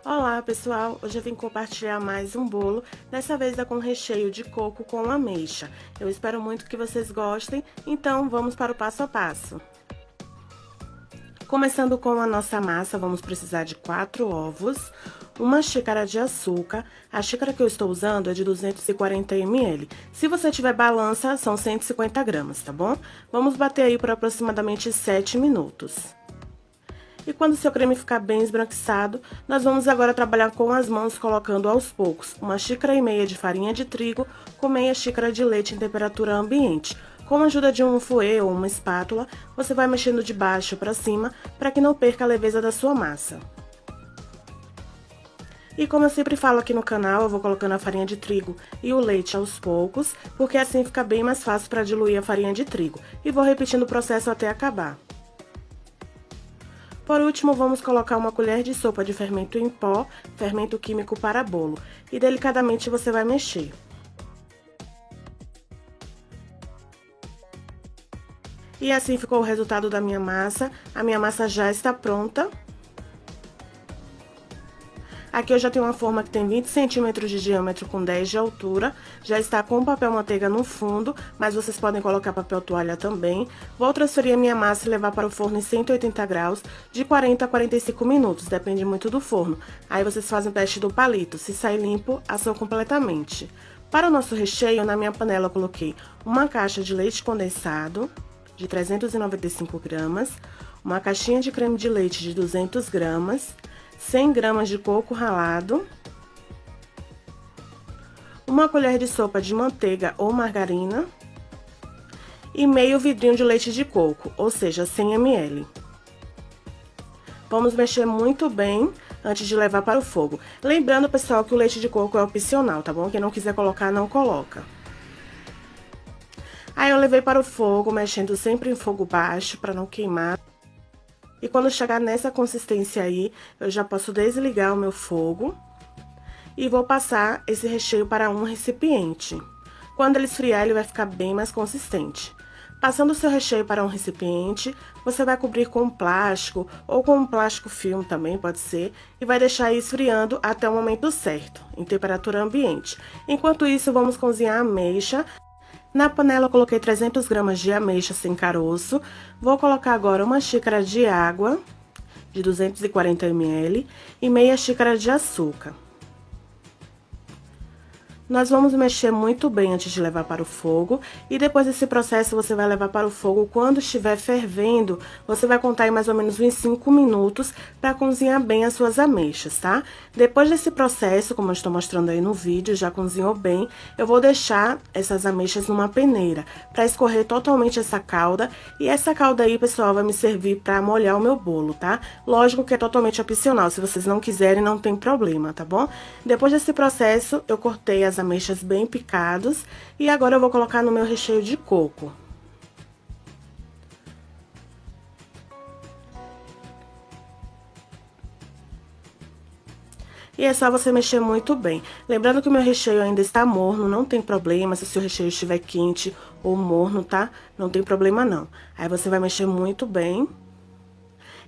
Olá pessoal, hoje eu vim compartilhar mais um bolo, dessa vez é com recheio de coco com ameixa. Eu espero muito que vocês gostem, então vamos para o passo a passo. Começando com a nossa massa, vamos precisar de 4 ovos, uma xícara de açúcar, a xícara que eu estou usando é de 240 ml. Se você tiver balança, são 150 gramas, tá bom? Vamos bater aí por aproximadamente 7 minutos. E quando seu creme ficar bem esbranquiçado, nós vamos agora trabalhar com as mãos, colocando aos poucos 1,5 xícara de farinha de trigo com meia xícara de leite em temperatura ambiente. Com a ajuda de um fouet ou uma espátula, você vai mexendo de baixo para cima para que não perca a leveza da sua massa. E como eu sempre falo aqui no canal, eu vou colocando a farinha de trigo e o leite aos poucos, porque assim fica bem mais fácil para diluir a farinha de trigo. E vou repetindo o processo até acabar. Por último, vamos colocar 1 colher de sopa de fermento em pó, fermento químico para bolo, e delicadamente você vai mexer. E assim ficou o resultado da minha massa. A minha massa já está pronta. Aqui eu já tenho uma forma que tem 20 centímetros de diâmetro com 10 de altura. Já está com papel manteiga no fundo, mas vocês podem colocar papel toalha também. Vou transferir a minha massa e levar para o forno em 180 graus, de 40 a 45 minutos, depende muito do forno. Aí vocês fazem o teste do palito, se sair limpo, assou completamente. Para o nosso recheio, na minha panela eu coloquei uma caixa de leite condensado, de 395 gramas, uma caixinha de creme de leite de 200 gramas, 100 gramas de coco ralado, 1 colher de sopa de manteiga ou margarina e meio vidrinho de leite de coco, ou seja, 100 ml. Vamos mexer muito bem antes de levar para o fogo. Lembrando, pessoal, que o leite de coco é opcional, tá bom? Quem não quiser colocar, não coloca. Aí eu levei para o fogo, mexendo sempre em fogo baixo para não queimar. E quando chegar nessa consistência aí, eu já posso desligar o meu fogo e vou passar esse recheio para um recipiente. Quando ele esfriar, ele vai ficar bem mais consistente. Passando o seu recheio para um recipiente, você vai cobrir com plástico ou com um plástico filme também, pode ser, e vai deixar aí esfriando até o momento certo, em temperatura ambiente. Enquanto isso, vamos cozinhar a ameixa. Na panela eu coloquei 300 gramas de ameixa sem caroço. Vou colocar agora 1 xícara de água, de 240 ml, e meia xícara de açúcar. Nós vamos mexer muito bem antes de levar para o fogo, e depois desse processo você vai levar para o fogo quando estiver fervendo. Você vai contar aí mais ou menos uns 5 minutos para cozinhar bem as suas ameixas, tá? Depois desse processo, como eu estou mostrando aí no vídeo, já cozinhou bem, eu vou deixar essas ameixas numa peneira para escorrer totalmente essa calda, e essa calda aí, pessoal, vai me servir para molhar o meu bolo, tá? Lógico que é totalmente opcional, se vocês não quiserem, não tem problema, tá bom? Depois desse processo, eu cortei as ameixas bem picados e agora eu vou colocar no meu recheio de coco. E é só você mexer muito bem. Lembrando que o meu recheio ainda está morno, não tem problema se o seu recheio estiver quente ou morno, tá? Não tem problema não. Aí você vai mexer muito bem.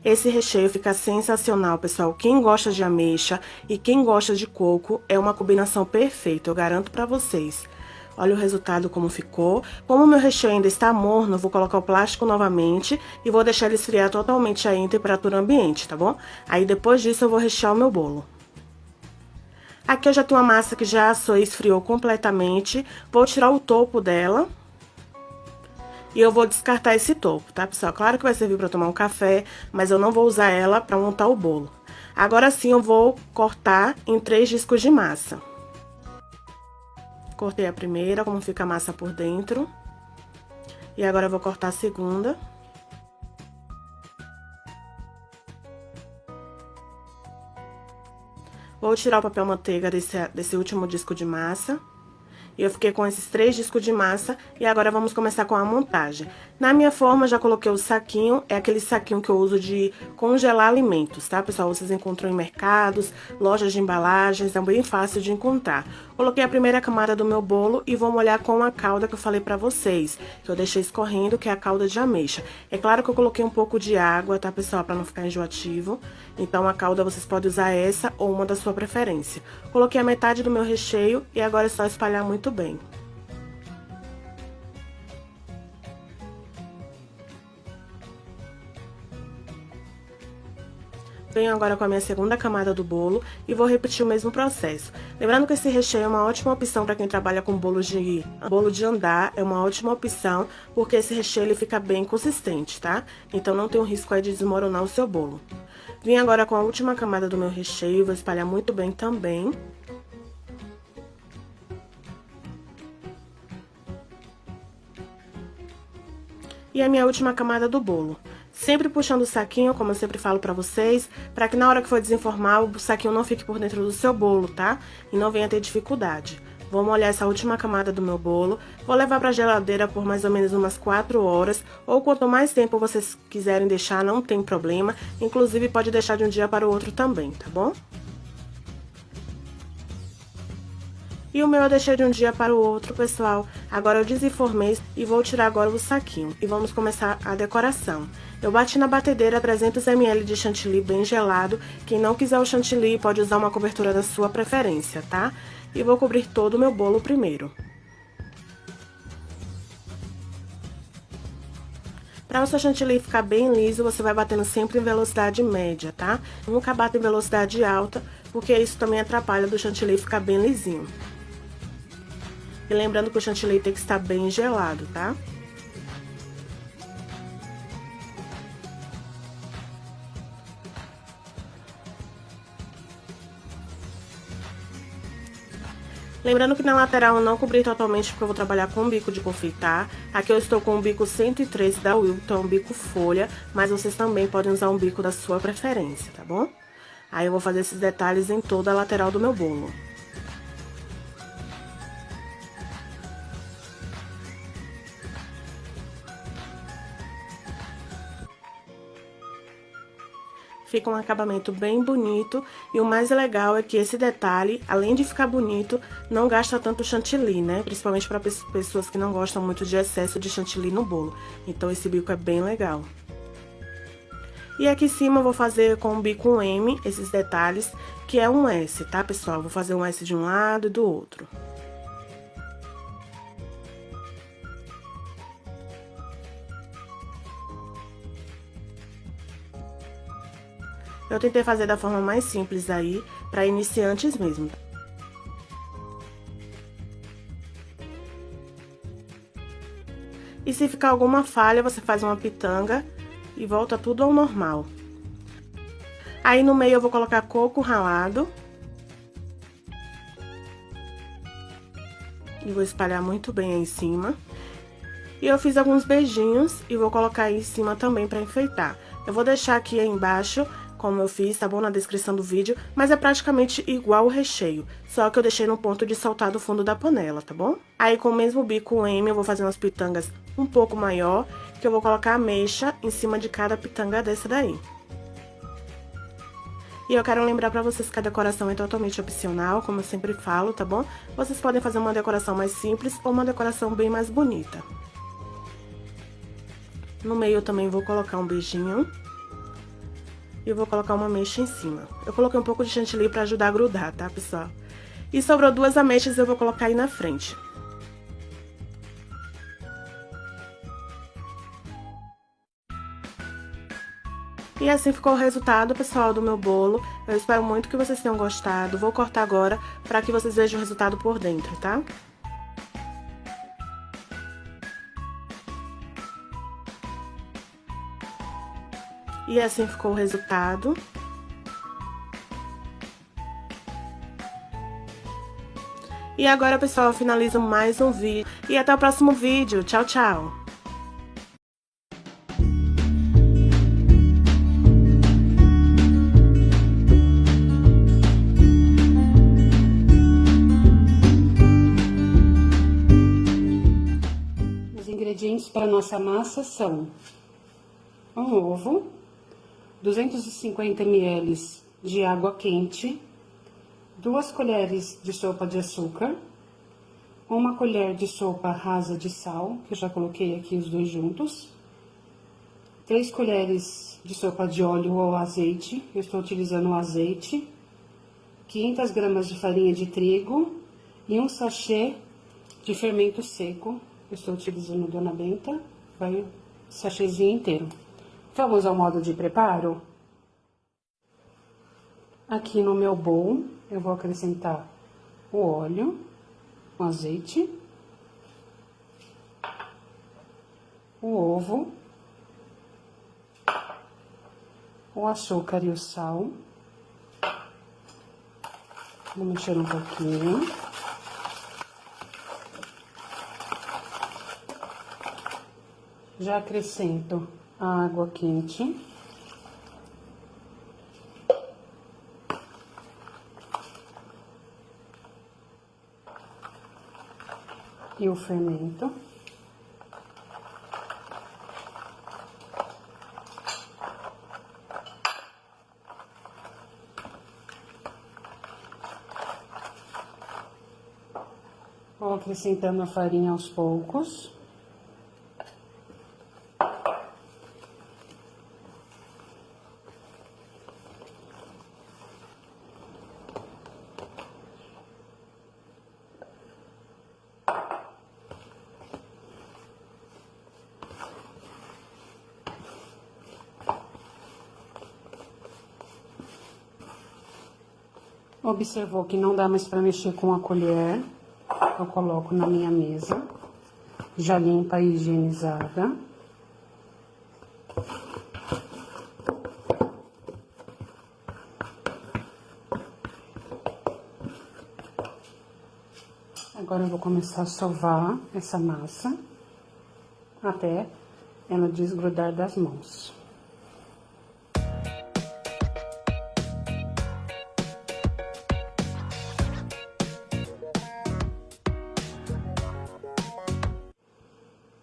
Esse recheio fica sensacional, pessoal. Quem gosta de ameixa e quem gosta de coco, é uma combinação perfeita, eu garanto pra vocês. Olha o resultado como ficou. Como o meu recheio ainda está morno, eu vou colocar o plástico novamente e vou deixar ele esfriar totalmente aí em temperatura ambiente, tá bom? Aí depois disso eu vou rechear o meu bolo. Aqui eu já tenho uma massa que já assou e esfriou completamente. Vou tirar o topo dela. E eu vou descartar esse topo, tá, pessoal? Claro que vai servir para tomar um café, mas eu não vou usar ela para montar o bolo. Agora sim, eu vou cortar em 3 discos de massa. Cortei a primeira, como fica a massa por dentro. E agora eu vou cortar a segunda. Vou tirar o papel manteiga desse último disco de massa. E eu fiquei com esses 3 discos de massa e agora vamos começar com a montagem. Na minha forma, já coloquei o saquinho, é aquele saquinho que eu uso de congelar alimentos, tá, pessoal? Vocês encontram em mercados, lojas de embalagens, é bem fácil de encontrar. Coloquei a primeira camada do meu bolo e vou molhar com a calda que eu falei pra vocês, que eu deixei escorrendo, que é a calda de ameixa. É claro que eu coloquei um pouco de água, tá, pessoal, pra não ficar enjoativo. Então, a calda vocês podem usar essa ou uma da sua preferência. Coloquei a metade do meu recheio e agora é só espalhar muito bem. Venho agora com a minha segunda camada do bolo e vou repetir o mesmo processo. Lembrando que esse recheio é uma ótima opção para quem trabalha com bolo de andar, é uma ótima opção, porque esse recheio ele fica bem consistente, tá? Então não tem um risco aí de desmoronar o seu bolo. Vim agora com a última camada do meu recheio, vou espalhar muito bem também. E a minha última camada do bolo. Sempre puxando o saquinho, como eu sempre falo pra vocês, pra que na hora que for desenformar, o saquinho não fique por dentro do seu bolo, tá? E não venha ter dificuldade. Vou molhar essa última camada do meu bolo, vou levar pra geladeira por mais ou menos umas 4 horas, ou quanto mais tempo vocês quiserem deixar, não tem problema. Inclusive, pode deixar de um dia para o outro também, tá bom? E o meu eu deixei de um dia para o outro, pessoal. Agora eu desenformei e vou tirar agora o saquinho. E vamos começar a decoração. Eu bati na batedeira 300 ml de chantilly bem gelado. Quem não quiser o chantilly pode usar uma cobertura da sua preferência, tá? E vou cobrir todo o meu bolo primeiro. Para o seu chantilly ficar bem liso, você vai batendo sempre em velocidade média, tá? Nunca bata em velocidade alta, porque isso também atrapalha do chantilly ficar bem lisinho. E lembrando que o chantilly tem que estar bem gelado, tá? Lembrando que na lateral eu não cobri totalmente porque eu vou trabalhar com um bico de confeitar. Aqui eu estou com o bico 113 da Wilton, um bico folha, mas vocês também podem usar um bico da sua preferência, tá bom? Aí eu vou fazer esses detalhes em toda a lateral do meu bolo. Fica um acabamento bem bonito e o mais legal é que esse detalhe, além de ficar bonito, não gasta tanto chantilly, né? Principalmente para pessoas que não gostam muito de excesso de chantilly no bolo. Então esse bico é bem legal. E aqui em cima eu vou fazer com o bico M esses detalhes, que é um S, tá, pessoal? Vou fazer um S de um lado e do outro. Eu tentei fazer da forma mais simples aí, para iniciantes mesmo. E se ficar alguma falha, você faz uma pitanga e volta tudo ao normal. Aí no meio eu vou colocar coco ralado. E vou espalhar muito bem aí em cima. E eu fiz alguns beijinhos e vou colocar aí em cima também para enfeitar. Eu vou deixar aqui embaixo como eu fiz, tá bom? Na descrição do vídeo, mas é praticamente igual o recheio, só que eu deixei no ponto de saltar do fundo da panela, tá bom? Aí com o mesmo bico M eu vou fazer umas pitangas um pouco maior, que eu vou colocar ameixa em cima de cada pitanga dessa daí. E eu quero lembrar pra vocês que a decoração é totalmente opcional, como eu sempre falo, tá bom? Vocês podem fazer uma decoração mais simples ou uma decoração bem mais bonita. No meio eu também vou colocar um beijinho. E eu vou colocar uma ameixa em cima. Eu coloquei um pouco de chantilly pra ajudar a grudar, tá, pessoal? E sobrou 2 ameixas, eu vou colocar aí na frente. E assim ficou o resultado, pessoal, do meu bolo. Eu espero muito que vocês tenham gostado. Vou cortar agora pra que vocês vejam o resultado por dentro, tá? E assim ficou o resultado. E agora, pessoal, eu finalizo mais um vídeo. E até o próximo vídeo. Tchau, tchau! para nossa massa são um ovo, 250 ml de água quente, 2 colheres de sopa de açúcar, 1 colher de sopa rasa de sal, que eu já coloquei aqui os dois juntos, 3 colheres de sopa de óleo ou azeite, eu estou utilizando o azeite, 500 gramas de farinha de trigo e um sachê de fermento seco, eu estou utilizando o Dona Benta, vai o sachêzinho inteiro. Vamos ao modo de preparo? Aqui no meu bowl, eu vou acrescentar o óleo, o azeite, o ovo, o açúcar e o sal. Vou mexer um pouquinho. Já acrescento a água quente. E o fermento. Vou acrescentando a farinha aos poucos. Observou que não dá mais para mexer com a colher, eu coloco na minha mesa, já limpa e higienizada. Agora eu vou começar a sovar essa massa até ela desgrudar das mãos.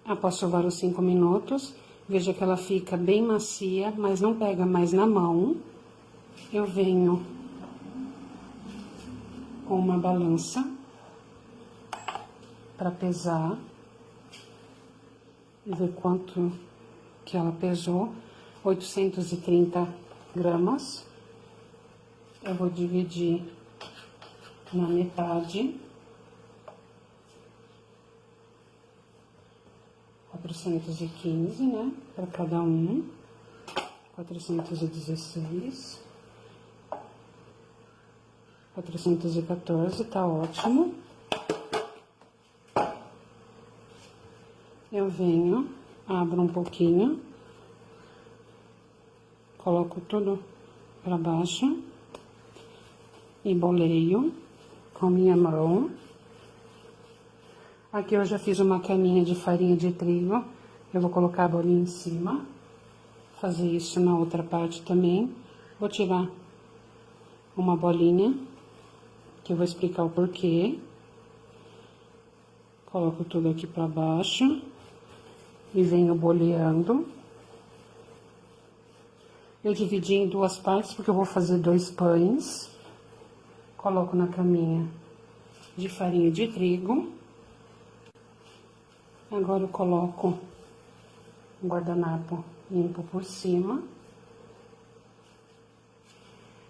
Após sovar os 5 minutos, veja que ela fica bem macia, mas não pega mais na mão. Eu venho com uma balança para pesar e ver quanto que ela pesou. 830 gramas. Eu vou dividir na metade. 415, né, para cada um, 416, 414, tá ótimo. Eu venho, abro um pouquinho, coloco tudo para baixo e boleio com minha mão. Aqui eu já fiz uma caminha de farinha de trigo, eu vou colocar a bolinha em cima, fazer isso na outra parte também. Vou tirar uma bolinha, que eu vou explicar o porquê. Coloco tudo aqui pra baixo e venho boleando. Eu dividi em 2 partes, porque eu vou fazer 2 pães. Coloco na caminha de farinha de trigo. Agora eu coloco um guardanapo limpo por cima.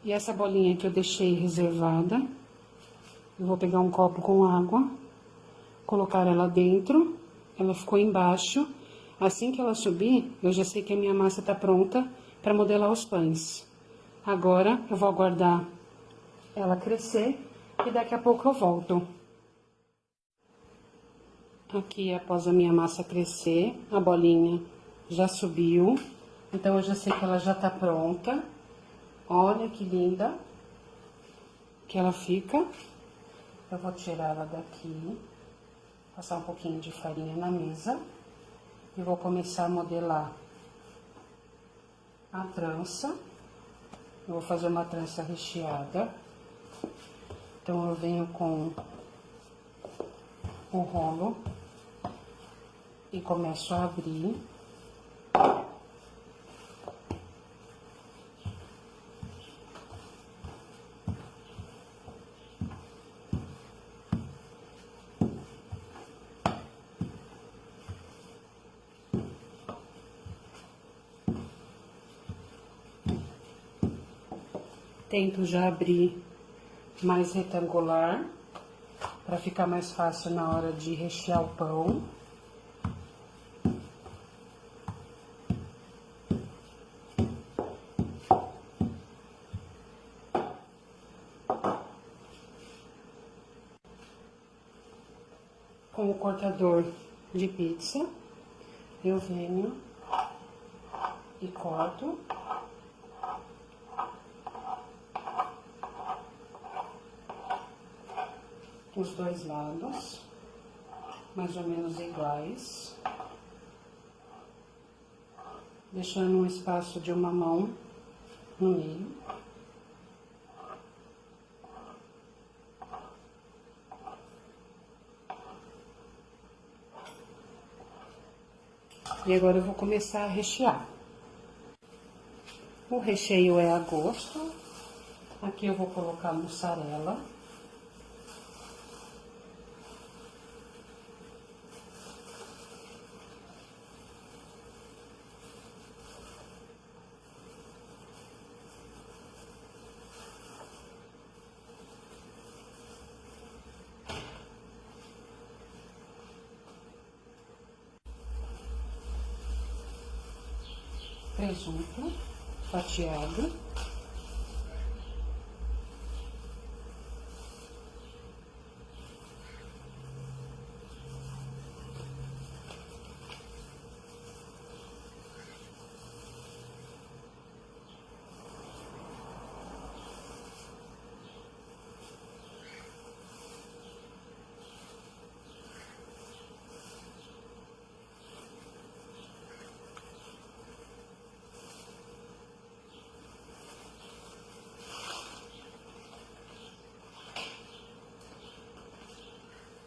E essa bolinha que eu deixei reservada, eu vou pegar um copo com água, colocar ela dentro, ela ficou embaixo. Assim que ela subir, eu já sei que a minha massa tá pronta para modelar os pães. Agora eu vou aguardar ela crescer e daqui a pouco eu volto. Aqui, após a minha massa crescer, a bolinha já subiu, então eu já sei que ela já tá pronta. Olha que linda que ela fica. Eu vou tirar ela daqui, passar um pouquinho de farinha na mesa e vou começar a modelar a trança. Eu vou fazer uma trança recheada, então eu venho com o rolo e começo a abrir. Tento já abrir mais retangular, para ficar mais fácil na hora de rechear o pão. Com o cortador de pizza, eu venho e corto. Os dois lados, mais ou menos iguais, deixando um espaço de uma mão no meio. E agora eu vou começar a rechear. O recheio é a gosto. Aqui eu vou colocar mussarela. Presunto fatiado.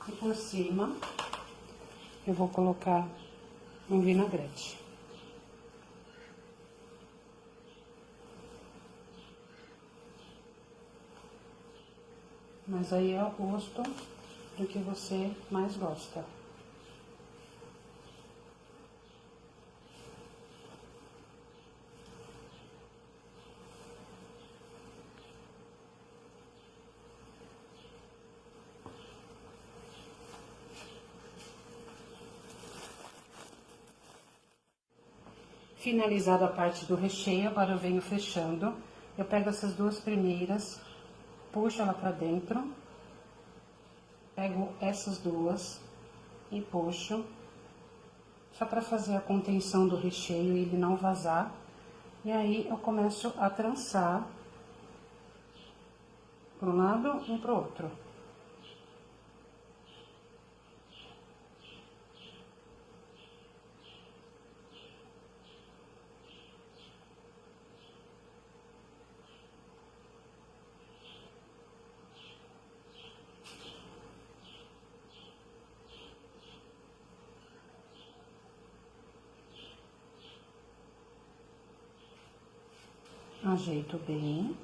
E por cima, eu vou colocar um vinagrete. Mas aí é o gosto do que você mais gosta. Finalizada a parte do recheio, agora eu venho fechando. Eu pego essas duas primeiras, puxo ela pra dentro, pego essas duas e puxo, só pra fazer a contenção do recheio e ele não vazar. E aí eu começo a trançar para um lado e pro outro. Ajeito bem.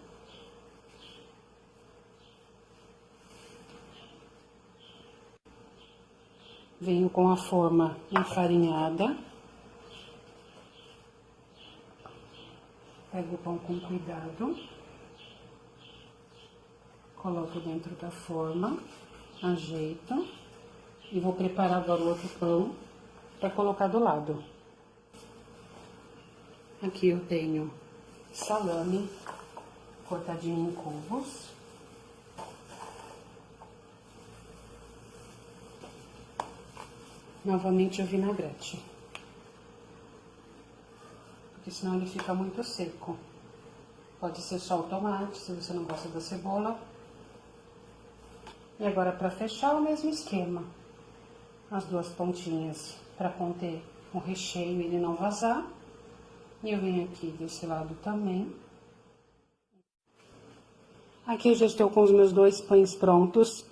Venho com a forma enfarinhada. Pego o pão com cuidado. Coloco dentro da forma. Ajeito. E vou preparar agora o outro pão para colocar do lado. Aqui eu tenho salame cortadinho em cubos. Novamente o vinagrete, porque senão ele fica muito seco. Pode ser só o tomate, se você não gosta da cebola. E agora, para fechar, o mesmo esquema. As duas pontinhas para conter o recheio e ele não vazar. E eu venho aqui desse lado também. Aqui eu já estou com os meus dois pães prontos.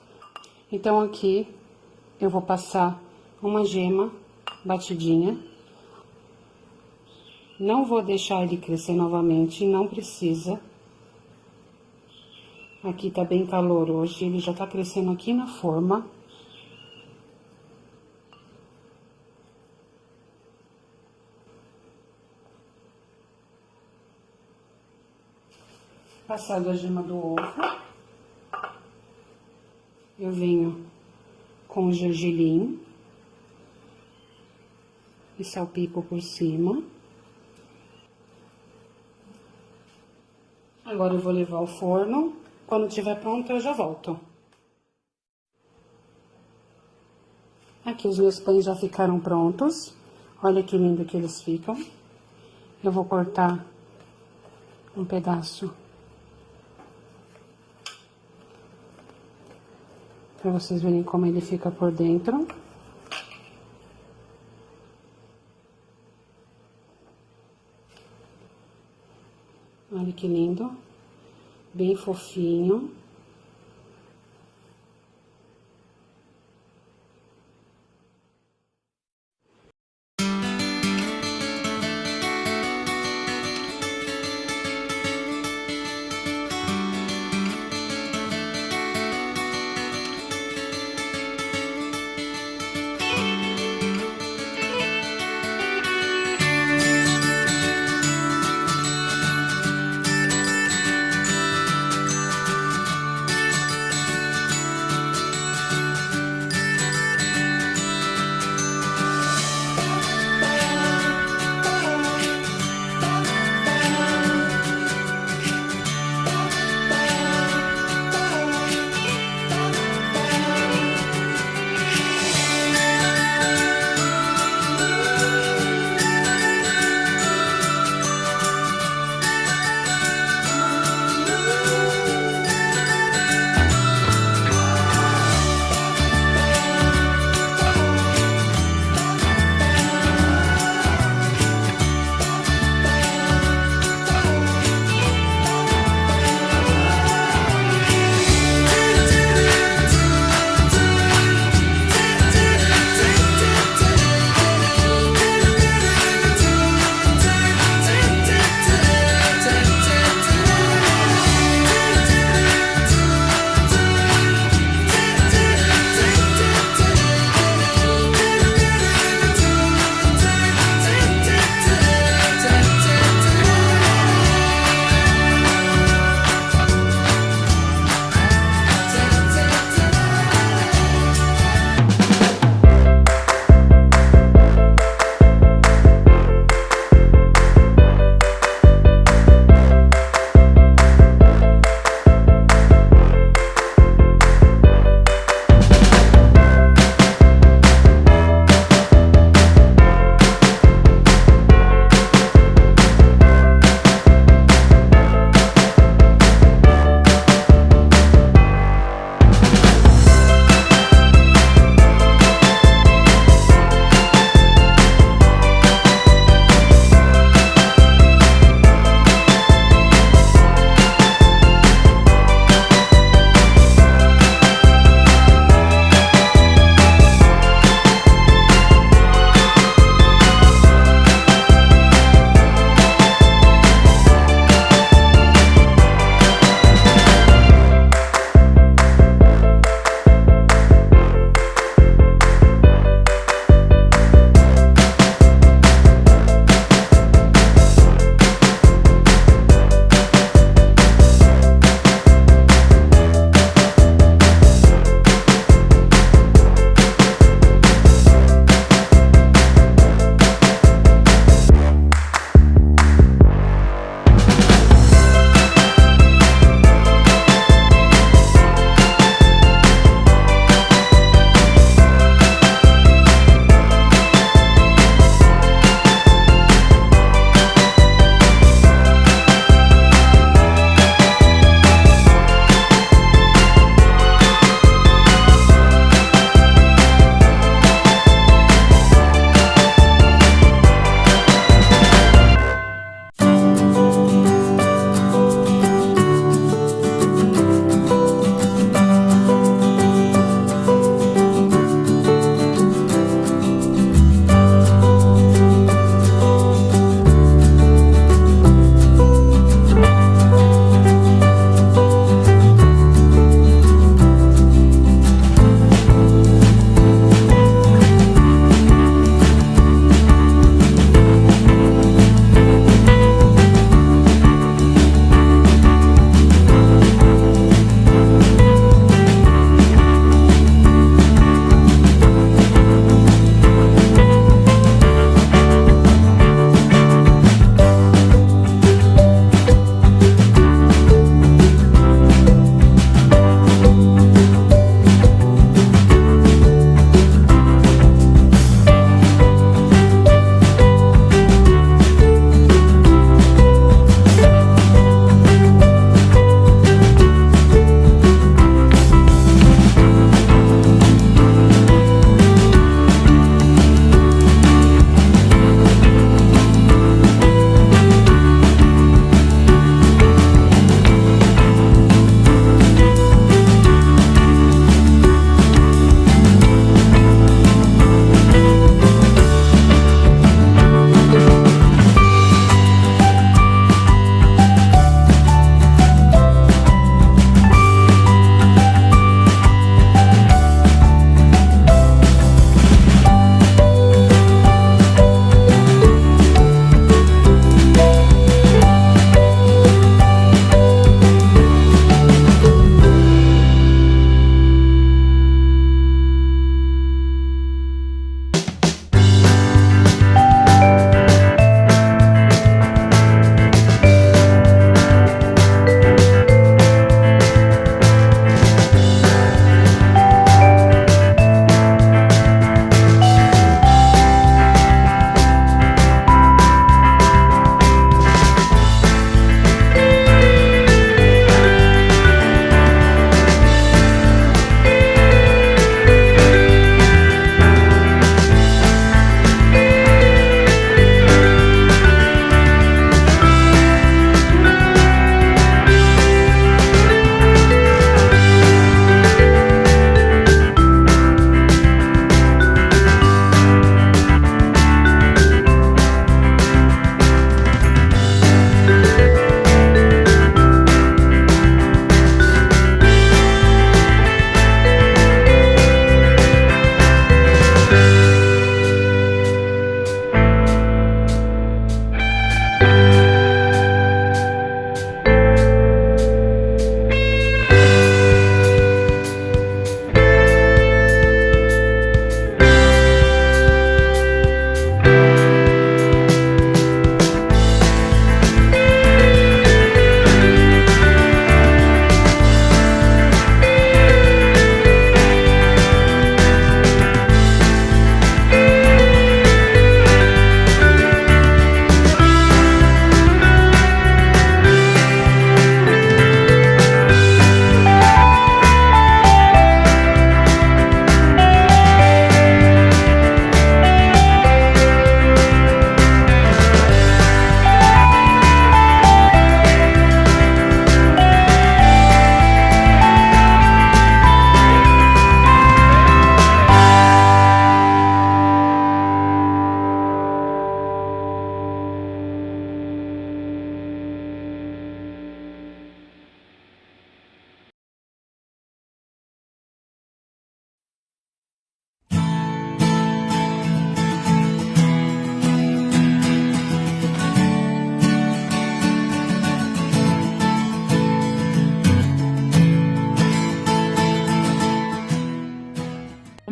Então, aqui eu vou passar uma gema batidinha. Não vou deixar ele crescer novamente, não precisa. Aqui tá bem calor hoje, ele já tá crescendo aqui na forma. Passado a gema do ovo, eu venho com o gergelim e salpico por cima. Agora eu vou levar ao forno. Quando estiver pronto, eu já volto. Aqui os meus pães já ficaram prontos. Olha que lindo que eles ficam. Eu vou cortar um pedaço para vocês verem como ele fica por dentro. Olha que lindo, bem fofinho.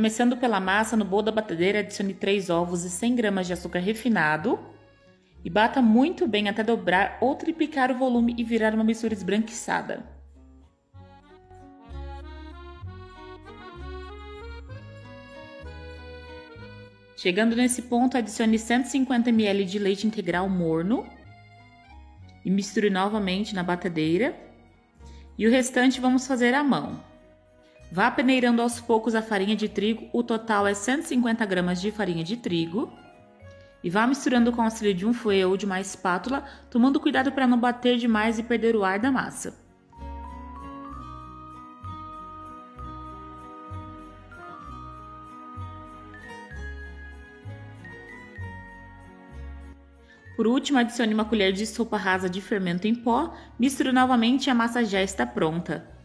Começando pela massa, no bowl da batedeira, adicione 3 ovos e 100 gramas de açúcar refinado. E bata muito bem até dobrar ou triplicar o volume e virar uma mistura esbranquiçada. Chegando nesse ponto, adicione 150 ml de leite integral morno e misture novamente na batedeira. E o restante vamos fazer à mão. Vá peneirando aos poucos a farinha de trigo, o total é 150 gramas de farinha de trigo. E vá misturando com o auxílio de um fouet ou de uma espátula, tomando cuidado para não bater demais e perder o ar da massa. Por último, adicione uma colher de sopa rasa de fermento em pó, misture novamente e a massa já está pronta.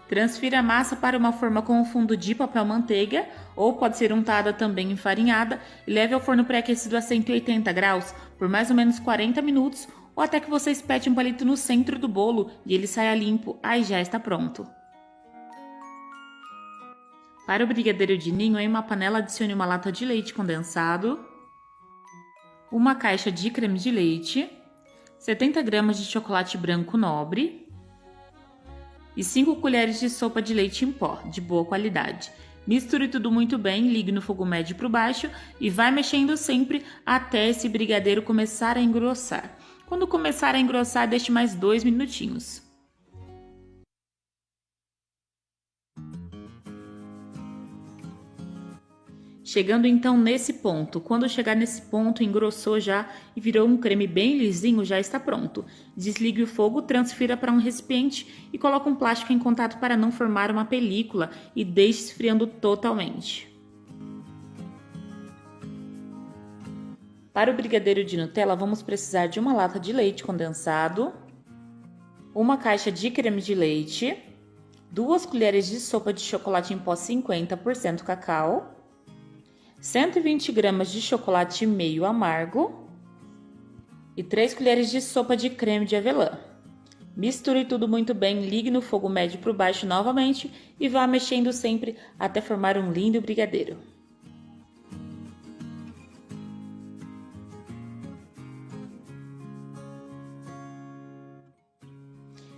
Transfira a massa para uma forma com um fundo de papel manteiga, ou pode ser untada também enfarinhada, e leve ao forno pré-aquecido a 180 graus por mais ou menos 40 minutos, ou até que você espete um palito no centro do bolo e ele saia limpo, aí já está pronto. Para o brigadeiro de ninho, em uma panela adicione uma lata de leite condensado, uma caixa de creme de leite, 70 gramas de chocolate branco nobre e 5 colheres de sopa de leite em pó, de boa qualidade. Misture tudo muito bem, ligue no fogo médio para baixo e vai mexendo sempre até esse brigadeiro começar a engrossar. Quando começar a engrossar, deixe mais 2 minutinhos. Chegando então nesse ponto, quando chegar nesse ponto, engrossou já e virou um creme bem lisinho, já está pronto. Desligue o fogo, transfira para um recipiente e coloque um plástico em contato para não formar uma película e deixe esfriando totalmente. Para o brigadeiro de Nutella, vamos precisar de uma lata de leite condensado, uma caixa de creme de leite, 2 colheres de sopa de chocolate em pó 50% cacau, 120 gramas de chocolate meio amargo e 3 colheres de sopa de creme de avelã. Misture tudo muito bem, ligue no fogo médio para baixo novamente e vá mexendo sempre até formar um lindo brigadeiro.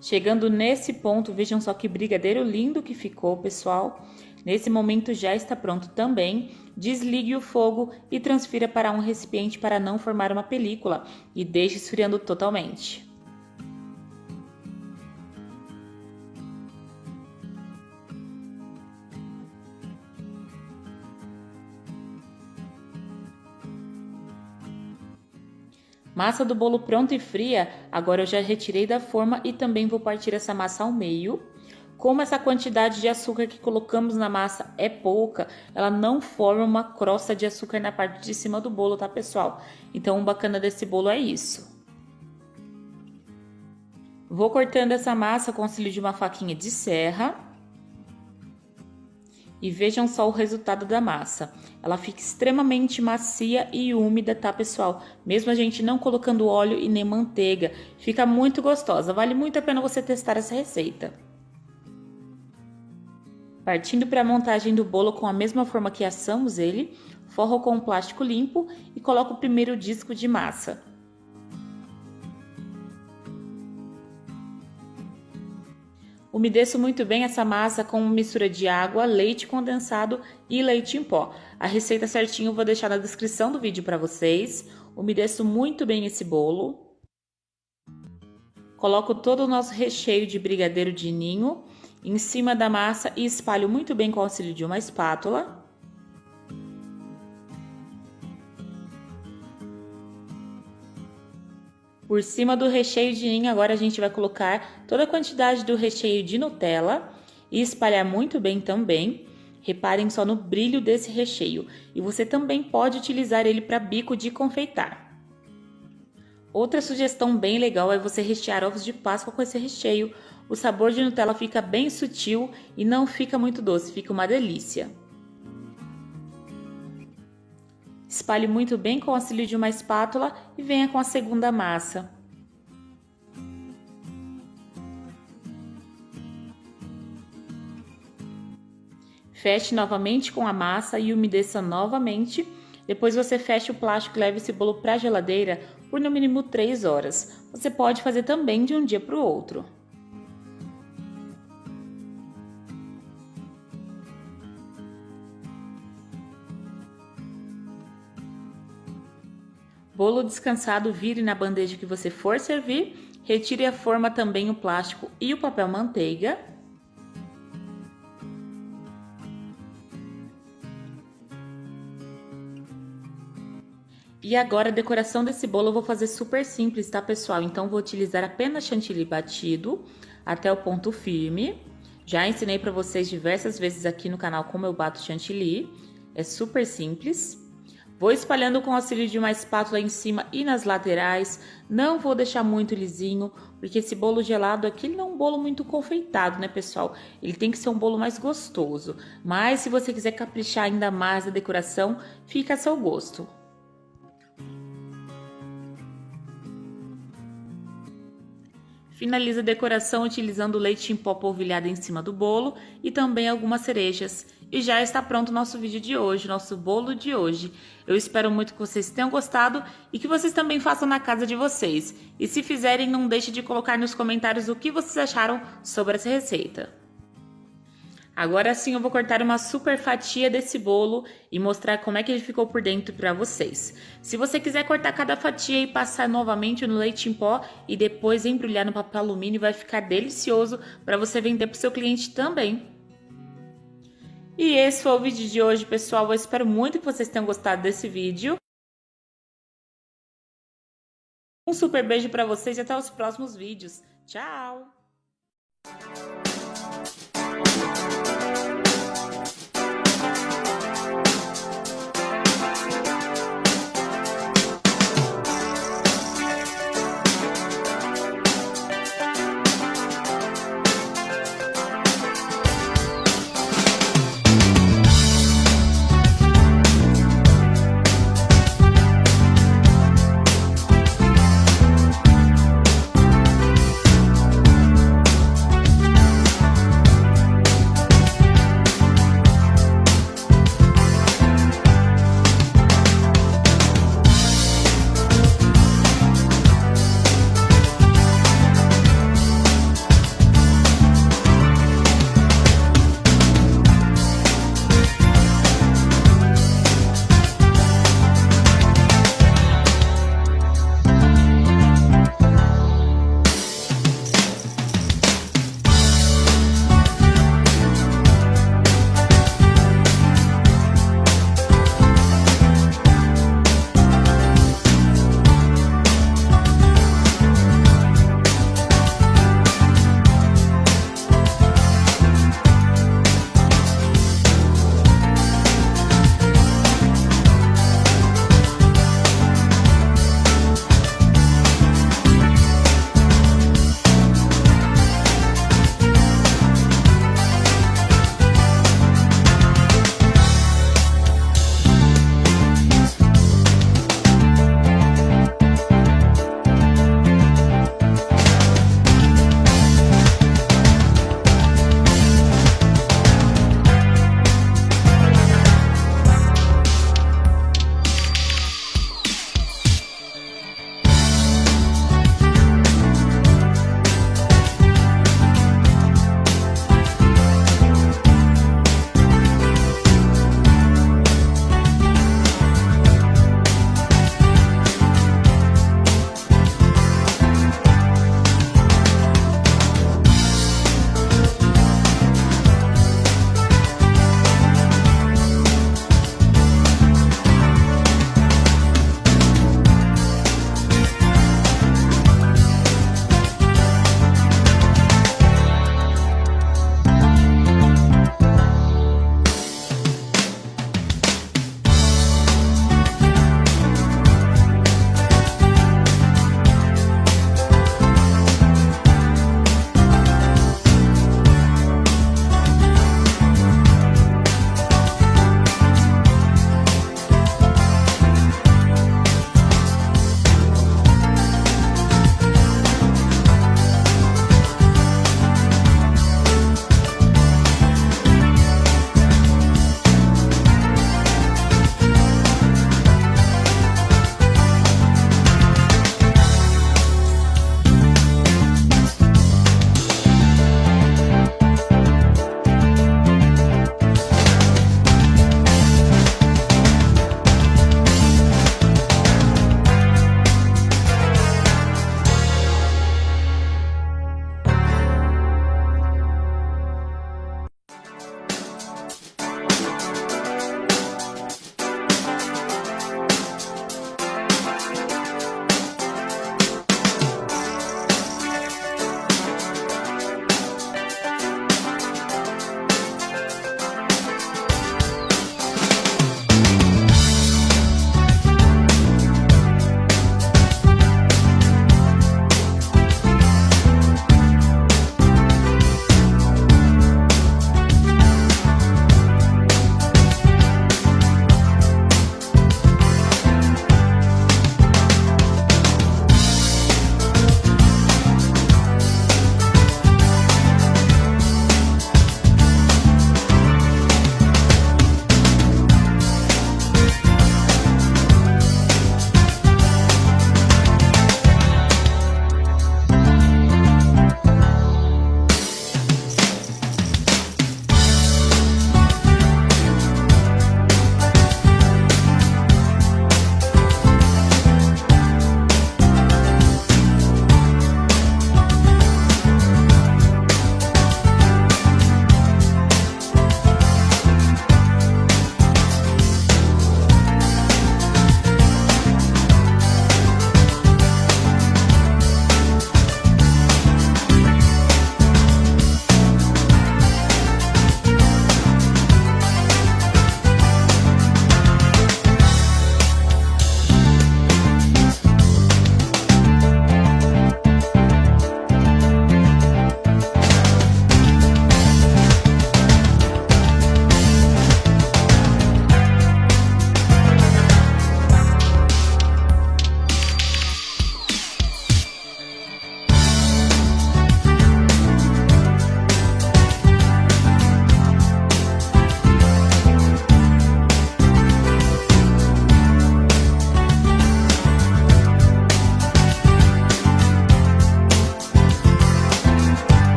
Chegando nesse ponto, vejam só que brigadeiro lindo que ficou, pessoal. Nesse momento já está pronto também. Desligue o fogo e transfira para um recipiente para não formar uma película e deixe esfriando totalmente. Massa do bolo pronta e fria, agora eu já retirei da forma e também vou partir essa massa ao meio. Como essa quantidade de açúcar que colocamos na massa é pouca, ela não forma uma crosta de açúcar na parte de cima do bolo, tá, pessoal? Então, o bacana desse bolo é isso. Vou cortando essa massa com o auxílio de uma faquinha de serra. E vejam só o resultado da massa. Ela fica extremamente macia e úmida, tá, pessoal? Mesmo a gente não colocando óleo e nem manteiga, fica muito gostosa. Vale muito a pena você testar essa receita. Partindo para a montagem do bolo com a mesma forma que assamos ele, forro com um plástico limpo e coloco o primeiro disco de massa. Umedeço muito bem essa massa com uma mistura de água, leite condensado e leite em pó. A receita certinha eu vou deixar na descrição do vídeo para vocês. Umedeço muito bem esse bolo. Coloco todo o nosso recheio de brigadeiro de ninho em cima da massa e espalho muito bem com o auxílio de uma espátula. Por cima do recheio de ninho, agora a gente vai colocar toda a quantidade do recheio de Nutella e espalhar muito bem também. Reparem só no brilho desse recheio. E você também pode utilizar ele para bico de confeitar. Outra sugestão bem legal é você rechear ovos de Páscoa com esse recheio. O sabor de Nutella fica bem sutil e não fica muito doce, fica uma delícia. Espalhe muito bem com o auxílio de uma espátula e venha com a segunda massa. Feche novamente com a massa e umedeça novamente. Depois você fecha o plástico e leva esse bolo para a geladeira por no mínimo 3 horas. Você pode fazer também de um dia para o outro. Bolo descansado, vire na bandeja que você for servir. Retire a forma também o plástico e o papel manteiga. E agora a decoração desse bolo eu vou fazer super simples, tá, pessoal? Então vou utilizar apenas chantilly batido até o ponto firme. Já ensinei para vocês diversas vezes aqui no canal como eu bato chantilly. É super simples. Vou espalhando com o auxílio de uma espátula em cima e nas laterais. Não vou deixar muito lisinho, porque esse bolo gelado aqui não é um bolo muito confeitado, né, pessoal? Ele tem que ser um bolo mais gostoso. Mas se você quiser caprichar ainda mais a decoração, fica a seu gosto. Finaliza a decoração utilizando leite em pó polvilhado em cima do bolo e também algumas cerejas. E já está pronto o nosso vídeo de hoje, nosso bolo de hoje. Eu espero muito que vocês tenham gostado e que vocês também façam na casa de vocês. E se fizerem, não deixe de colocar nos comentários o que vocês acharam sobre essa receita. Agora sim eu vou cortar uma super fatia desse bolo e mostrar como é que ele ficou por dentro para vocês. Se você quiser cortar cada fatia e passar novamente no leite em pó e depois embrulhar no papel alumínio, vai ficar delicioso para você vender para o seu cliente também. E esse foi o vídeo de hoje, pessoal. Eu espero muito que vocês tenham gostado desse vídeo. Um super beijo para vocês e até os próximos vídeos. Tchau!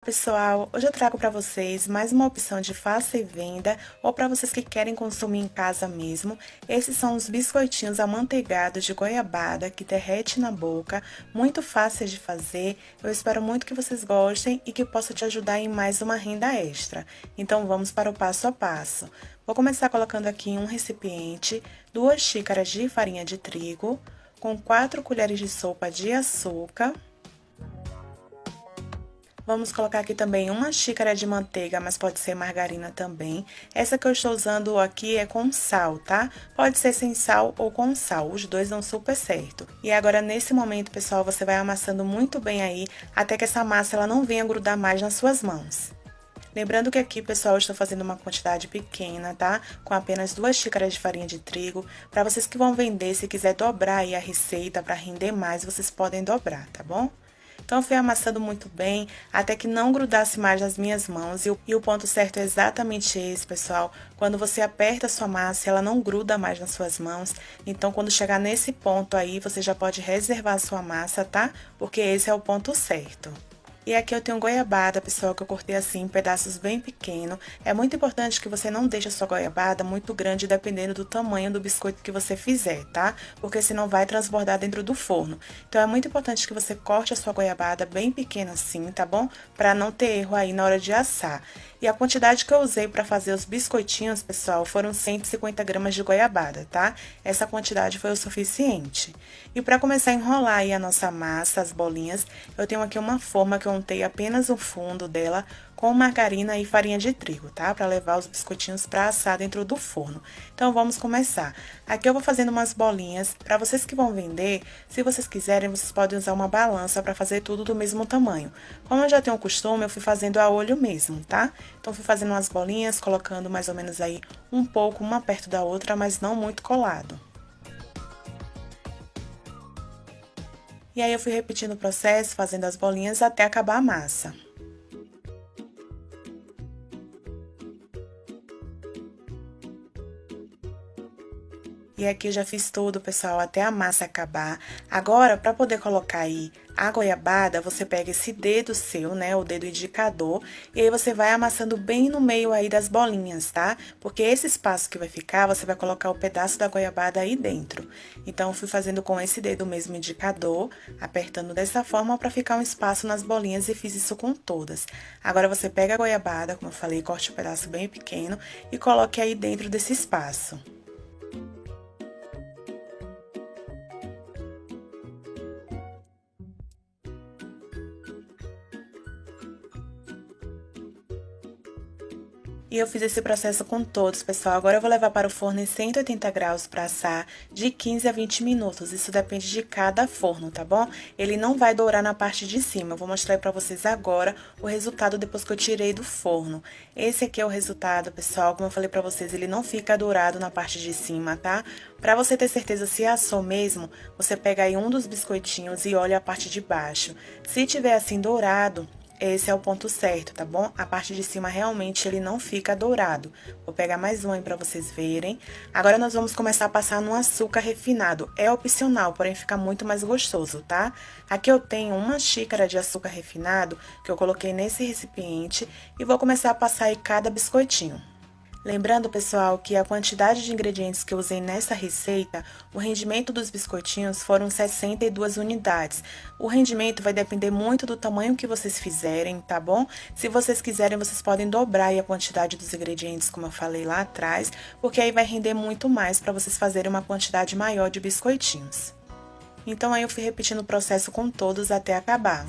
Pessoal, hoje eu trago para vocês mais uma opção de faça e venda, ou para vocês que querem consumir em casa mesmo. Esses são os biscoitinhos amanteigados de goiabada, que derrete na boca, muito fáceis de fazer. Eu espero muito que vocês gostem e que possa te ajudar em mais uma renda extra. Então vamos para o passo a passo. Vou começar colocando aqui em um recipiente 2 xícaras de farinha de trigo, com 4 colheres de sopa de açúcar. Vamos colocar aqui também 1 xícara de manteiga, mas pode ser margarina também. Essa que eu estou usando aqui é com sal, tá? Pode ser sem sal ou com sal, os dois dão super certo. E agora, nesse momento, pessoal, você vai amassando muito bem aí, até que essa massa ela não venha grudar mais nas suas mãos. Lembrando que aqui, pessoal, eu estou fazendo uma quantidade pequena, tá? Com apenas 2 xícaras de farinha de trigo. Para vocês que vão vender, se quiser dobrar aí a receita para render mais, vocês podem dobrar, tá bom? Então, eu fui amassando muito bem, até que não grudasse mais nas minhas mãos. E o ponto certo é exatamente esse, pessoal. Quando você aperta a sua massa, ela não gruda mais nas suas mãos. Então, quando chegar nesse ponto aí, você já pode reservar a sua massa, tá? Porque esse é o ponto certo. E aqui eu tenho goiabada, pessoal, que eu cortei assim em pedaços bem pequenos. É muito importante que você não deixe a sua goiabada muito grande, dependendo do tamanho do biscoito que você fizer, tá? Porque senão vai transbordar dentro do forno. Então, é muito importante que você corte a sua goiabada bem pequena assim, tá bom? Pra não ter erro aí na hora de assar. E a quantidade que eu usei para fazer os biscoitinhos, pessoal, foram 150 gramas de goiabada, tá? Essa quantidade foi o suficiente. E para começar a enrolar aí a nossa massa, as bolinhas, eu tenho aqui uma forma que eu untei apenas o fundo dela com margarina e farinha de trigo, tá? Para levar os biscoitinhos para assar dentro do forno. Então, vamos começar. Aqui eu vou fazendo umas bolinhas. Para vocês que vão vender, se vocês quiserem, vocês podem usar uma balança para fazer tudo do mesmo tamanho. Como eu já tenho o costume, eu fui fazendo a olho mesmo, tá? Então, fui fazendo umas bolinhas, colocando mais ou menos aí um pouco, uma perto da outra, mas não muito colado. E aí, eu fui repetindo o processo, fazendo as bolinhas até acabar a massa. E aqui eu já fiz tudo, pessoal, até a massa acabar. Agora, para poder colocar aí a goiabada, você pega esse dedo seu, né, o dedo indicador, e aí você vai amassando bem no meio aí das bolinhas, tá? Porque esse espaço que vai ficar, você vai colocar o pedaço da goiabada aí dentro. Então, eu fui fazendo com esse dedo mesmo indicador, apertando dessa forma para ficar um espaço nas bolinhas e fiz isso com todas. Agora, você pega a goiabada, como eu falei, corte um pedaço bem pequeno e coloque aí dentro desse espaço. E eu fiz esse processo com todos, pessoal. Agora eu vou levar para o forno em 180 graus para assar de 15 a 20 minutos. Isso depende de cada forno, tá bom? Ele não vai dourar na parte de cima. Eu vou mostrar aí para vocês agora o resultado depois que eu tirei do forno. Esse aqui é o resultado, pessoal. Como eu falei para vocês, ele não fica dourado na parte de cima, tá? Para você ter certeza se assou mesmo, você pega aí um dos biscoitinhos e olha a parte de baixo. Se tiver assim dourado, esse é o ponto certo, tá bom? A parte de cima realmente ele não fica dourado. Vou pegar mais um aí pra vocês verem. Agora nós vamos começar a passar no açúcar refinado. É opcional, porém fica muito mais gostoso, tá? Aqui eu tenho 1 xícara de açúcar refinado que eu coloquei nesse recipiente e vou começar a passar aí cada biscoitinho. Lembrando, pessoal, que a quantidade de ingredientes que eu usei nessa receita, o rendimento dos biscoitinhos foram 62 unidades. O rendimento vai depender muito do tamanho que vocês fizerem, tá bom? Se vocês quiserem, vocês podem dobrar aí a quantidade dos ingredientes, como eu falei lá atrás, porque aí vai render muito mais para vocês fazerem uma quantidade maior de biscoitinhos. Então, aí eu fui repetindo o processo com todos até acabar.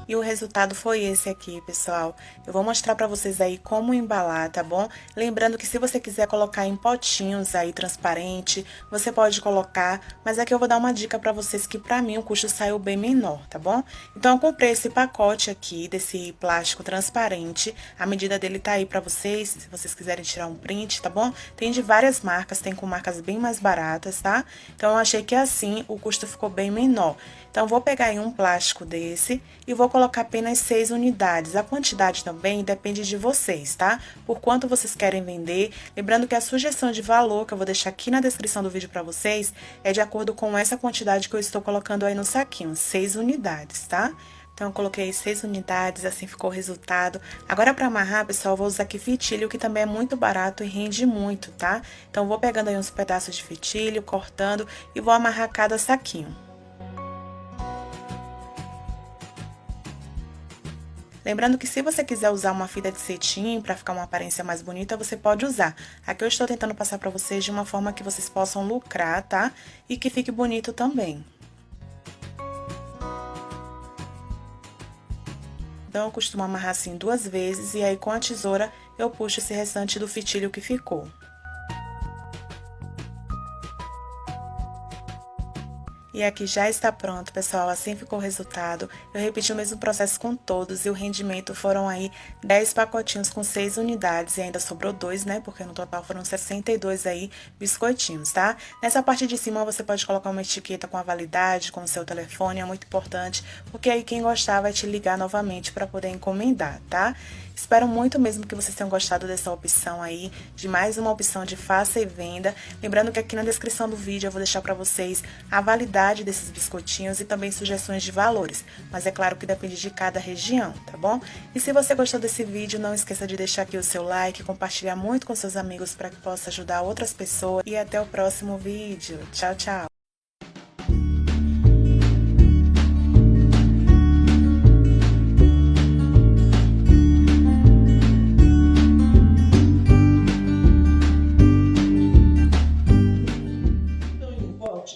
E o resultado foi esse aqui, pessoal. Eu vou mostrar pra vocês aí como embalar, tá bom? Lembrando que se você quiser colocar em potinhos aí transparente, você pode colocar, mas aqui eu vou dar uma dica pra vocês que pra mim o custo saiu bem menor, tá bom? Então eu comprei esse pacote aqui desse plástico transparente, a medida dele tá aí pra vocês, se vocês quiserem tirar um print, tá bom? Tem de várias marcas, tem com marcas bem mais baratas, tá? Então eu achei que assim o custo ficou bem menor. Então vou pegar aí um plástico desse e vou colocar apenas 6 unidades. A quantidade também depende de vocês, tá? Por quanto vocês querem vender. Lembrando que a sugestão de valor que eu vou deixar aqui na descrição do vídeo para vocês é de acordo com essa quantidade que eu estou colocando aí no saquinho, 6 unidades, tá? Então, eu coloquei 6 unidades, assim ficou o resultado. Agora, para amarrar, pessoal, eu vou usar aqui fitilho, que também é muito barato e rende muito, tá? Então, eu vou pegando aí uns pedaços de fitilho, cortando e vou amarrar cada saquinho. Lembrando que se você quiser usar uma fita de cetim para ficar uma aparência mais bonita, você pode usar. Aqui eu estou tentando passar para vocês de uma forma que vocês possam lucrar, tá? E que fique bonito também. Então, eu costumo amarrar assim 2 vezes e aí com a tesoura eu puxo esse restante do fitilho que ficou. E aqui já está pronto, pessoal, assim ficou o resultado. Eu repeti o mesmo processo com todos e o rendimento foram aí 10 pacotinhos com 6 unidades e ainda sobrou 2, né? Porque no total foram 62 aí biscoitinhos, tá? Nessa parte de cima você pode colocar uma etiqueta com a validade, com o seu telefone, é muito importante, porque aí quem gostar vai te ligar novamente para poder encomendar, tá? Espero muito mesmo que vocês tenham gostado dessa opção aí, de mais uma opção de faça e venda. Lembrando que aqui na descrição do vídeo eu vou deixar para vocês a validade desses biscoitinhos e também sugestões de valores. Mas é claro que depende de cada região, tá bom? E se você gostou desse vídeo, não esqueça de deixar aqui o seu like, compartilhar muito com seus amigos para que possa ajudar outras pessoas. E até o próximo vídeo. Tchau, tchau!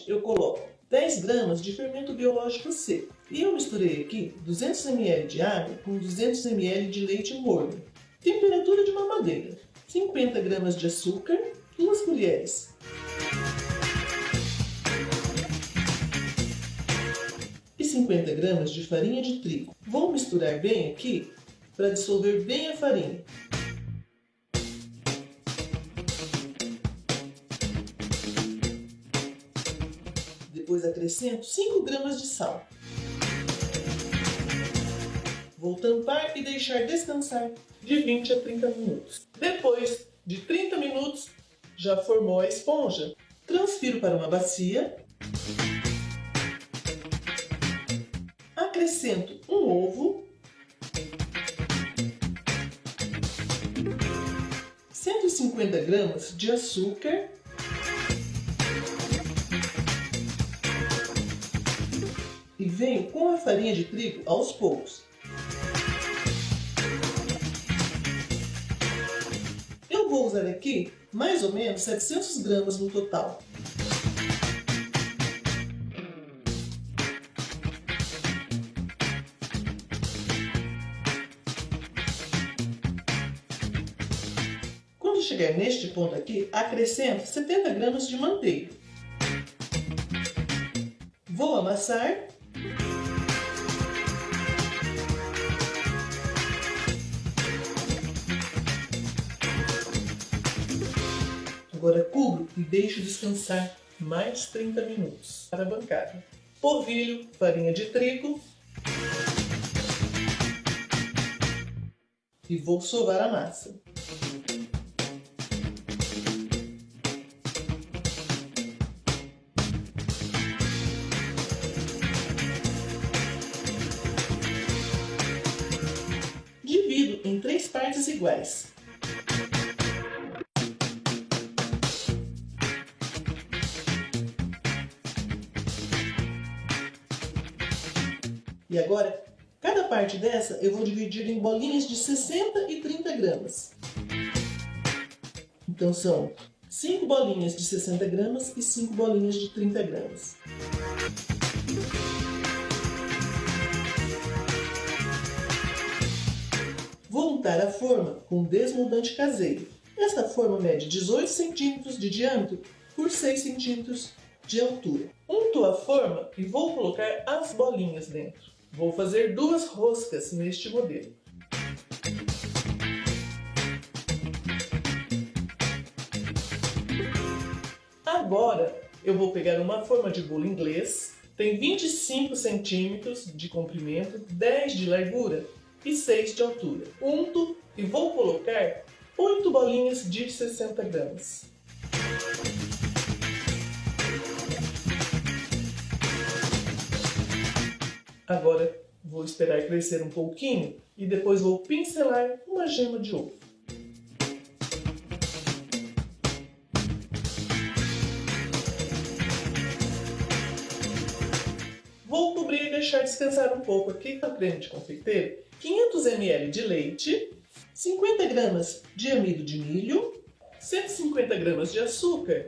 Eu coloco 10 gramas de fermento biológico seco. E eu misturei aqui 200 ml de água com 200 ml de leite morno. Temperatura de mamadeira. 50 gramas de açúcar, 2 colheres. E 50 gramas de farinha de trigo. Vou misturar bem aqui para dissolver bem a farinha. Depois acrescento 5 gramas de sal. Vou tampar e deixar descansar de 20 a 30 minutos. Depois de 30 minutos, já formou a esponja. Transfiro para uma bacia. Acrescento um ovo. 150 gramas de açúcar. E venho com a farinha de trigo aos poucos. Eu vou usar aqui mais ou menos 700 gramas no total. Quando chegar neste ponto aqui, acrescento 70 gramas de manteiga. Vou amassar. Agora cubro e deixo descansar mais 30 minutos para a bancada. Polvilho, farinha de trigo e vou sovar a massa. Divido em 3 partes iguais. E agora, cada parte dessa eu vou dividir em bolinhas de 60 e 30 gramas. Então são 5 bolinhas de 60 gramas e 5 bolinhas de 30 gramas. Vou untar a forma com desmoldante caseiro. Esta forma mede 18 centímetros de diâmetro por 6 centímetros de altura. Unto a forma e vou colocar as bolinhas dentro. Vou fazer 2 roscas neste modelo. Agora eu vou pegar uma forma de bolo inglês Tem 25 centímetros de comprimento, 10 de largura e 6 de altura. Unto e vou colocar 8 bolinhas de 60 gramas. Agora vou esperar crescer um pouquinho e depois vou pincelar uma gema de ovo. Vou cobrir e deixar descansar um pouco aqui com o creme de confeiteiro, 500 ml de leite, 50 gramas de amido de milho, 150 gramas de açúcar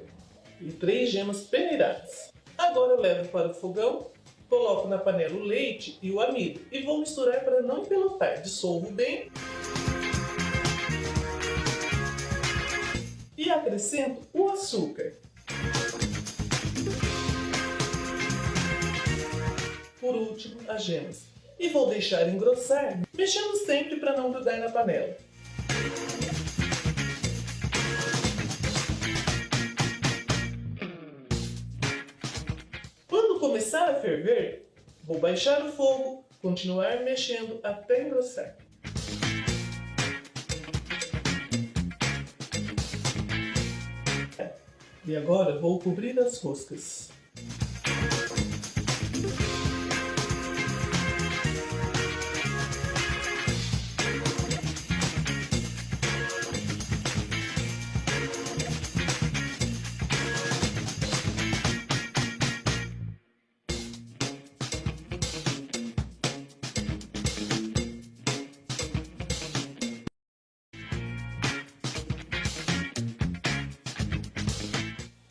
e 3 gemas peneiradas. Agora eu levo para o fogão, coloco na panela o leite e o amido e vou misturar para não empelotar. Dissolvo bem e acrescento o açúcar. Por último, as gemas. E vou deixar engrossar, mexendo sempre para não grudar na panela. Quando começar a ferver, vou baixar o fogo, continuar mexendo até engrossar. E agora vou cobrir as roscas.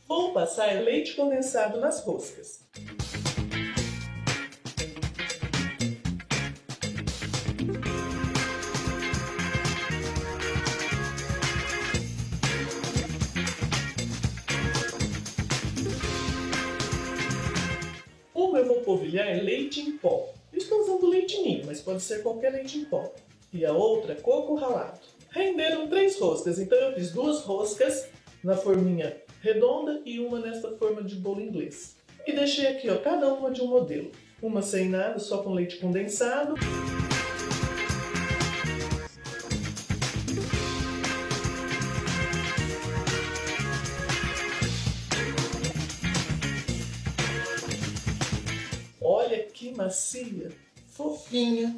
Vou passar leite condensado nas roscas. Uma eu vou polvilhar leite em pó. Estou usando leite ninho, mas pode ser qualquer leite em pó. E a outra, coco ralado. Renderam 3 roscas, então eu fiz 2 roscas na forminha redonda e uma nesta forma de bolo inglês. E deixei aqui, ó, cada uma de um modelo. Uma sem nada, só com leite condensado. Olha que macia, fofinha.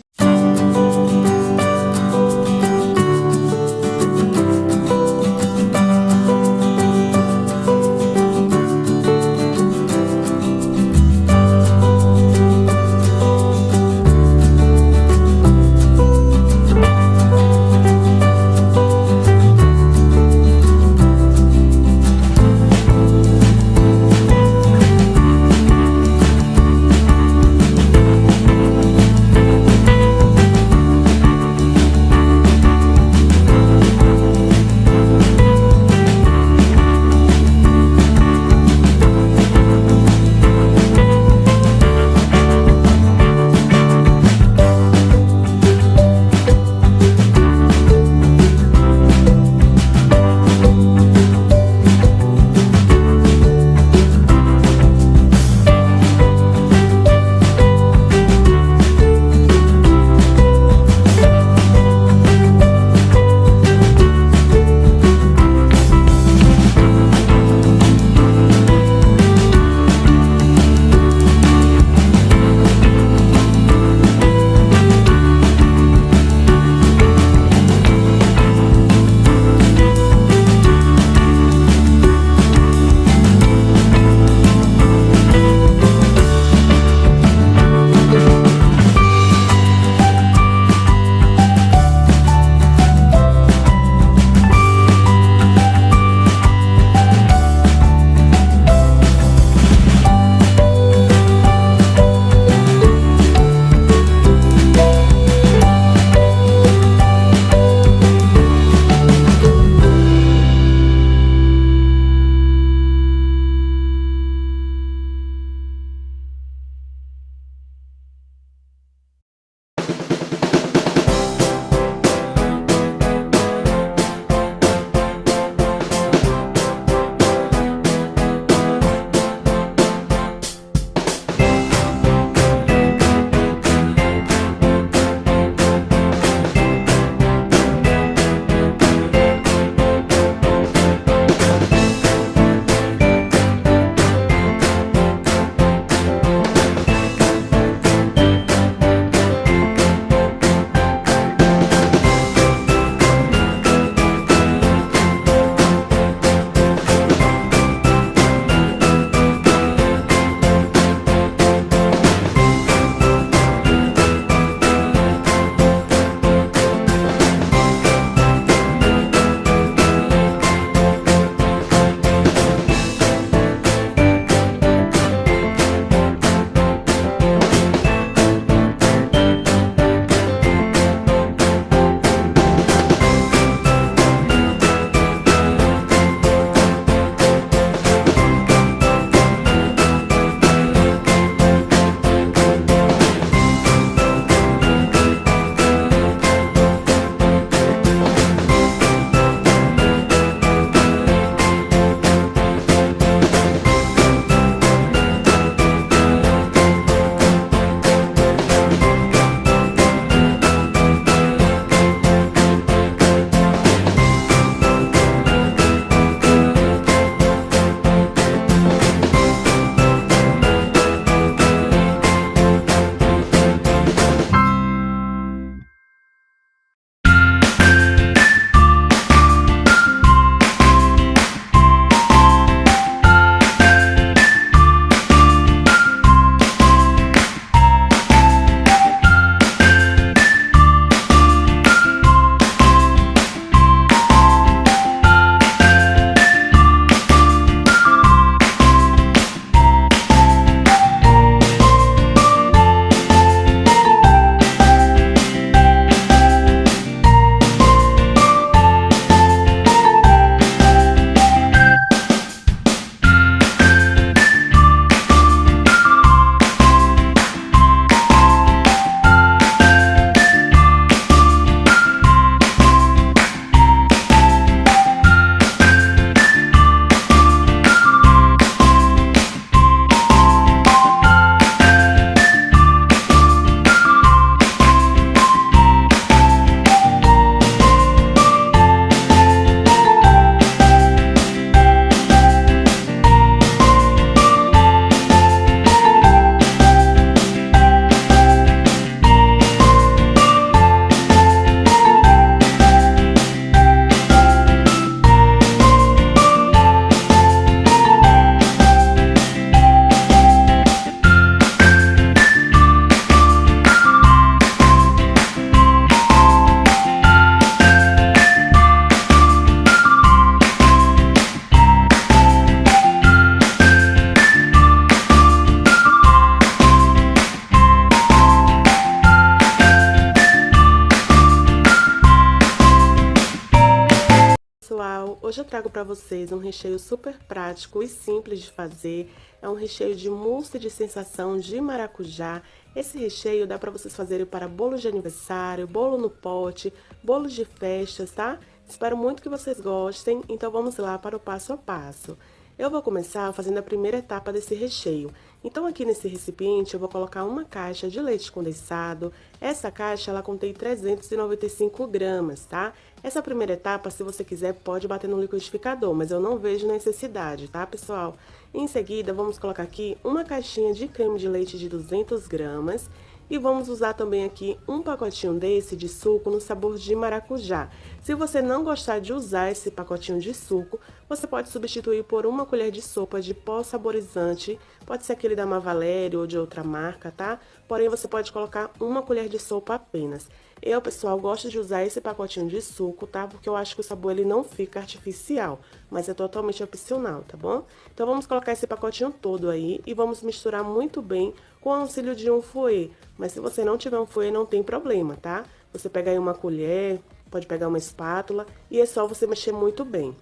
hoje eu trago para vocês um recheio super prático e simples de fazer. É um recheio de mousse de sensação de maracujá. Esse recheio dá para vocês fazerem para bolo de aniversário, bolo no pote, bolos de festas, tá? Espero muito que vocês gostem, então vamos lá para o passo a passo. Eu vou começar fazendo a primeira etapa desse recheio. Então aqui nesse recipiente eu vou colocar uma caixa de leite condensado. Essa caixa ela contém 395 gramas, tá? Essa primeira etapa, se você quiser, pode bater no liquidificador, mas eu não vejo necessidade, tá, pessoal? Em seguida, vamos colocar aqui uma caixinha de creme de leite de 200 gramas. E vamos usar também aqui um pacotinho desse de suco no sabor de maracujá. Se você não gostar de usar esse pacotinho de suco, você pode substituir por uma colher de sopa de pó saborizante. Pode ser aquele da Mavalério ou de outra marca, tá? Porém, você pode colocar uma colher de sopa apenas. Eu, pessoal, gosto de usar esse pacotinho de suco, tá? Porque eu acho que o sabor ele não fica artificial, mas é totalmente opcional, tá bom? Então, vamos colocar esse pacotinho todo aí e vamos misturar muito bem com o auxílio de um fouet. Mas se você não tiver um fouet, não tem problema, tá? Você pega aí uma colher, pode pegar uma espátula e é só você mexer muito bem.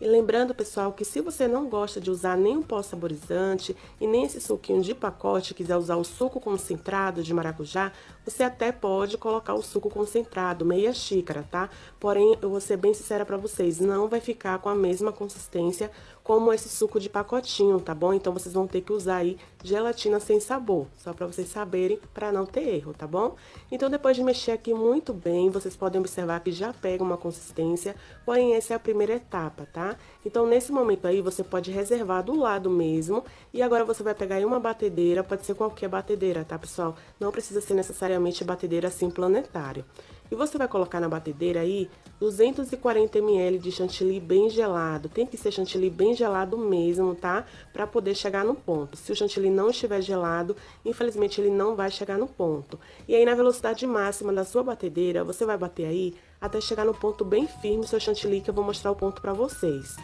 E lembrando, pessoal, que se você não gosta de usar nem o pó saborizante e nem esse suquinho de pacote, quiser usar o suco concentrado de maracujá, você até pode colocar o suco concentrado, meia xícara, tá? Porém, eu vou ser bem sincera pra vocês, não vai ficar com a mesma consistência como esse suco de pacotinho, tá bom? Então, vocês vão ter que usar aí gelatina sem sabor, só pra vocês saberem, pra não ter erro, tá bom? Então, depois de mexer aqui muito bem, vocês podem observar que já pega uma consistência, porém, essa é a primeira etapa, tá? Então, nesse momento aí, você pode reservar do lado mesmo. E agora você vai pegar aí uma batedeira, pode ser qualquer batedeira, tá, pessoal? Não precisa ser necessariamente batedeira assim planetária. E você vai colocar na batedeira aí 240 ml de chantilly bem gelado. Tem que ser chantilly bem gelado mesmo, tá? Pra poder chegar no ponto. Se o chantilly não estiver gelado, infelizmente ele não vai chegar no ponto. E aí, na velocidade máxima da sua batedeira, você vai bater aí até chegar no ponto bem firme o seu chantilly, que eu vou mostrar o ponto pra vocês.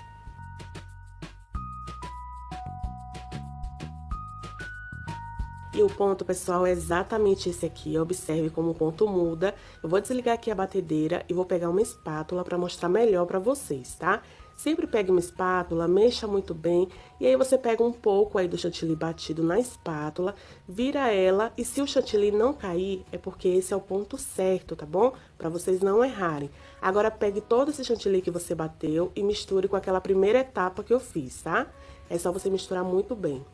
E o ponto, pessoal, é exatamente esse aqui. Observe como o ponto muda. Eu vou desligar aqui a batedeira e vou pegar uma espátula para mostrar melhor para vocês, tá? Sempre pegue uma espátula, mexa muito bem, e aí você pega um pouco aí do chantilly batido na espátula, vira ela, e se o chantilly não cair, é porque esse é o ponto certo, tá bom? Para vocês não errarem. Agora pegue todo esse chantilly que você bateu e misture com aquela primeira etapa que eu fiz, tá? É só você misturar muito bem.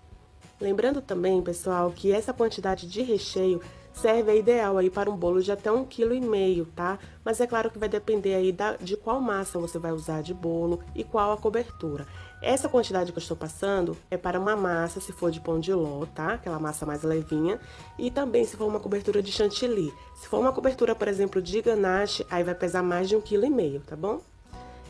Lembrando também, pessoal, que essa quantidade de recheio serve a ideal aí para um bolo de até 1,5 kg, tá? Mas é claro que vai depender aí de qual massa você vai usar de bolo e qual a cobertura. Essa quantidade que eu estou passando é para uma massa, se for de pão de ló, tá? Aquela massa mais levinha. E também se for uma cobertura de chantilly. Se for uma cobertura, por exemplo, de ganache, aí vai pesar mais de 1,5 kg, tá bom?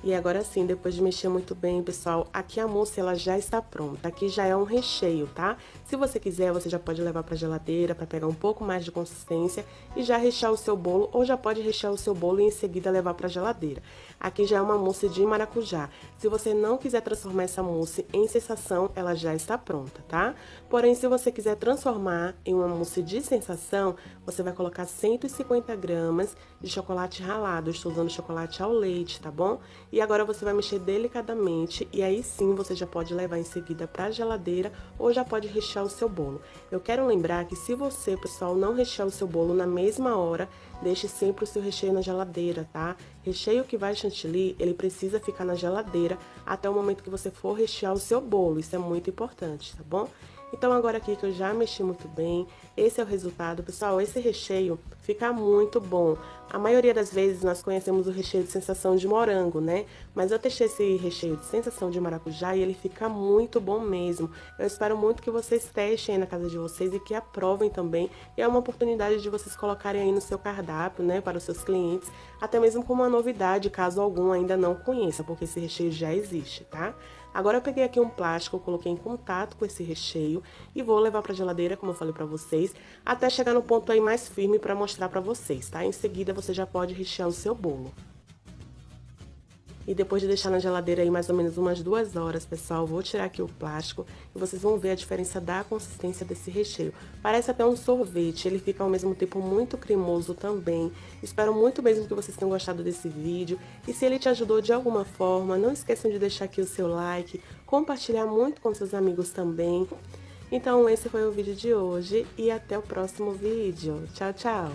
E agora sim, depois de mexer muito bem, pessoal, aqui a mousse ela já está pronta. Aqui já é um recheio, tá? Se você quiser, você já pode levar pra geladeira para pegar um pouco mais de consistência e já rechear o seu bolo, ou já pode rechear o seu bolo e em seguida levar pra geladeira. Aqui já é uma mousse de maracujá. Se você não quiser transformar essa mousse em sensação, ela já está pronta, tá? Porém, se você quiser transformar em uma mousse de sensação, você vai colocar 150 gramas de chocolate ralado. Eu estou usando chocolate ao leite, tá bom? E agora você vai mexer delicadamente e aí sim você já pode levar em seguida para a geladeira ou já pode rechear o seu bolo. Eu quero lembrar que se você, pessoal, não rechear o seu bolo na mesma hora, deixe sempre o seu recheio na geladeira, tá? Recheio que vai chantilly, ele precisa ficar na geladeira até o momento que você for rechear o seu bolo. Isso é muito importante, tá bom? Então, agora aqui que eu já mexi muito bem, esse é o resultado. Pessoal, esse recheio fica muito bom. A maioria das vezes nós conhecemos o recheio de sensação de morango, né? Mas eu testei esse recheio de sensação de maracujá e ele fica muito bom mesmo. Eu espero muito que vocês testem aí na casa de vocês e que aprovem também. E é uma oportunidade de vocês colocarem aí no seu cardápio, né? Para os seus clientes, até mesmo como uma novidade, caso algum ainda não conheça, porque esse recheio já existe, tá? Agora eu peguei aqui um plástico, coloquei em contato com esse recheio e vou levar para a geladeira, como eu falei para vocês, até chegar no ponto aí mais firme para mostrar para vocês, tá? Em seguida você já pode rechear o seu bolo. E depois de deixar na geladeira aí mais ou menos umas 2 horas, pessoal, vou tirar aqui o plástico e vocês vão ver a diferença da consistência desse recheio. Parece até um sorvete, ele fica ao mesmo tempo muito cremoso também. Espero muito mesmo que vocês tenham gostado desse vídeo. E se ele te ajudou de alguma forma, não esqueçam de deixar aqui o seu like, compartilhar muito com seus amigos também. Então esse foi o vídeo de hoje e até o próximo vídeo. Tchau, tchau!